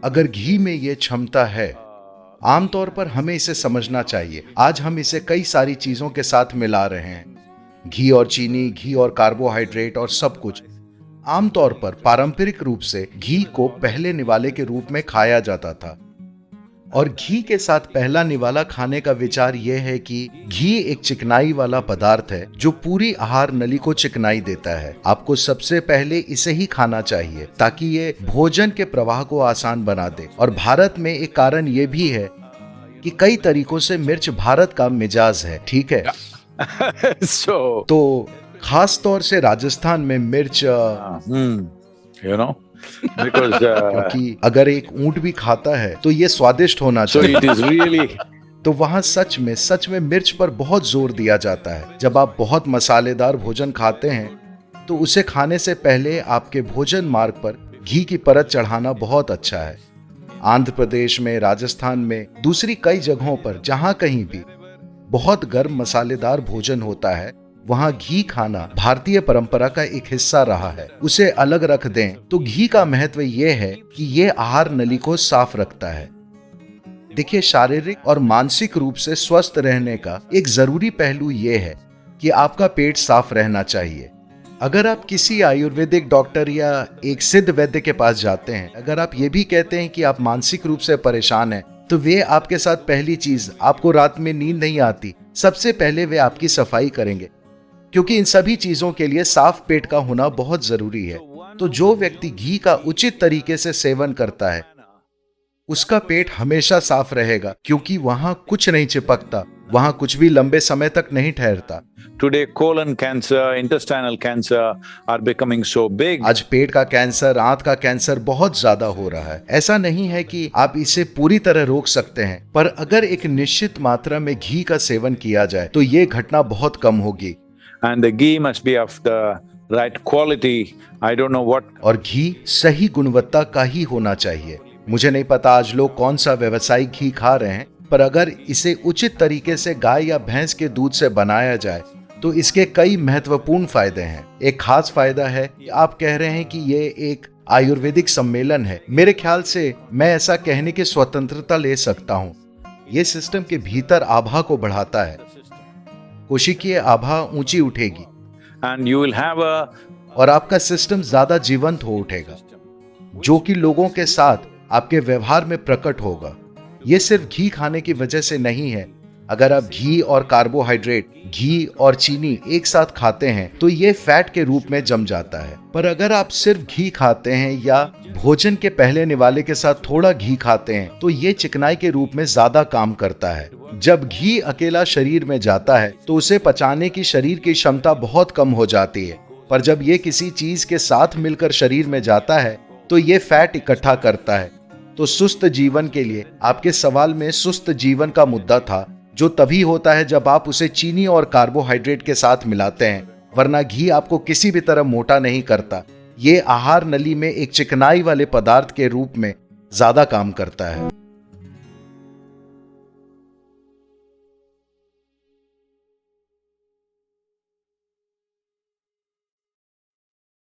अगर घी में ये क्षमता है, आमतौर पर हमें इसे समझना चाहिए। आज हम इसे कई सारी चीजों के साथ मिला रहे हैं, घी और चीनी, घी और कार्बोहाइड्रेट और सब कुछ। आमतौर पर पारंपरिक रूप से घी को पहले निवाले के रूप में खाया जाता था, और घी के साथ पहला निवाला खाने का विचार यह है कि घी एक चिकनाई वाला पदार्थ है जो पूरी आहार नली को चिकनाई देता है। आपको सबसे पहले इसे ही खाना चाहिए ताकि ये भोजन के प्रवाह को आसान बना दे। और भारत में एक कारण ये भी है कि कई तरीकों से मिर्च भारत का मिजाज है, ठीक है? तो खास तौर से राजस्थान में मिर्च क्योंकि अगर एक ऊंट भी खाता है तो ये स्वादिष्ट होना चाहिए। तो वहाँ सच में मिर्च पर बहुत जोर दिया जाता है। जब आप बहुत मसालेदार भोजन खाते हैं तो उसे खाने से पहले आपके भोजन मार्ग पर घी की परत चढ़ाना बहुत अच्छा है। आंध्र प्रदेश में, राजस्थान में, दूसरी कई जगहों पर जहाँ कहीं भी बहुत गर्म मसालेदार भोजन होता है, वहाँ घी खाना भारतीय परंपरा का एक हिस्सा रहा है। उसे अलग रख दें तो घी का महत्व यह है कि ये आहार नली को साफ रखता है। देखिए, शारीरिक और मानसिक रूप से स्वस्थ रहने का एक जरूरी पहलू यह है कि आपका पेट साफ रहना चाहिए। अगर आप किसी आयुर्वेदिक डॉक्टर या एक सिद्ध वैद्य के पास जाते हैं, अगर आप ये भी कहते हैं कि आप मानसिक रूप से परेशान हैं, तो वे आपके साथ पहली चीज, आपको रात में नींद नहीं आती, सबसे पहले वे आपकी सफाई करेंगे, क्योंकि इन सभी चीजों के लिए साफ पेट का होना बहुत जरूरी है। तो जो व्यक्ति घी का उचित तरीके से सेवन करता है, उसका पेट हमेशा साफ रहेगा, क्योंकि वहां कुछ नहीं चिपकता, वहां कुछ भी लंबे समय तक नहीं ठहरता। Today, colon cancer, intestinal cancer are becoming so big. आज पेट का कैंसर, आंत का कैंसर बहुत ज्यादा हो रहा है। ऐसा नहीं है कि आप इसे पूरी तरह रोक सकते हैं, पर अगर एक निश्चित मात्रा में घी का सेवन किया जाए तो ये घटना बहुत कम होगी। And the ghee must be of the right quality. I don't know what. और घी सही गुणवत्ता का ही होना चाहिए। मुझे नहीं पता आज लोग कौन सा व्यावसायिक घी खा रहे हैं, पर अगर इसे उचित तरीके से गाय या भैंस के दूध से बनाया जाए तो इसके कई महत्वपूर्ण फायदे हैं। एक खास फायदा है कि आप कह रहे हैं कि ये एक आयुर्वेदिक सम्मेलन है। मेरे ख्याल से मैं ऐसा कहने की स्वतंत्रता ले सकता हूँ। ये सिस्टम के भीतर आभा को बढ़ाता है, कोशिकीय आभा ऊंची उठेगी, And you will have a. और आपका सिस्टम ज्यादा जीवंत हो उठेगा, जो कि लोगों के साथ आपके व्यवहार में प्रकट होगा। ये सिर्फ घी खाने की वजह से नहीं है। अगर आप घी और कार्बोहाइड्रेट, घी और चीनी एक साथ खाते हैं तो ये फैट के रूप में जम जाता है। पर अगर आप सिर्फ घी खाते हैं या भोजन के पहले निवाले के साथ थोड़ा घी खाते हैं तो ये चिकनाई के रूप में ज्यादा काम करता है। जब घी अकेला शरीर में जाता है तो उसे पचाने की शरीर की क्षमता बहुत कम हो जाती है, पर जब ये किसी चीज के साथ मिलकर शरीर में जाता है तो ये फैट इकट्ठा करता है। तो सुस्त जीवन के लिए, आपके सवाल में सुस्त जीवन का मुद्दा था, जो तभी होता है जब आप उसे चीनी और कार्बोहाइड्रेट के साथ मिलाते हैं, वरना घी आपको किसी भी तरह मोटा नहीं करता। ये आहार नली में एक चिकनाई वाले पदार्थ के रूप में ज्यादा काम करता है।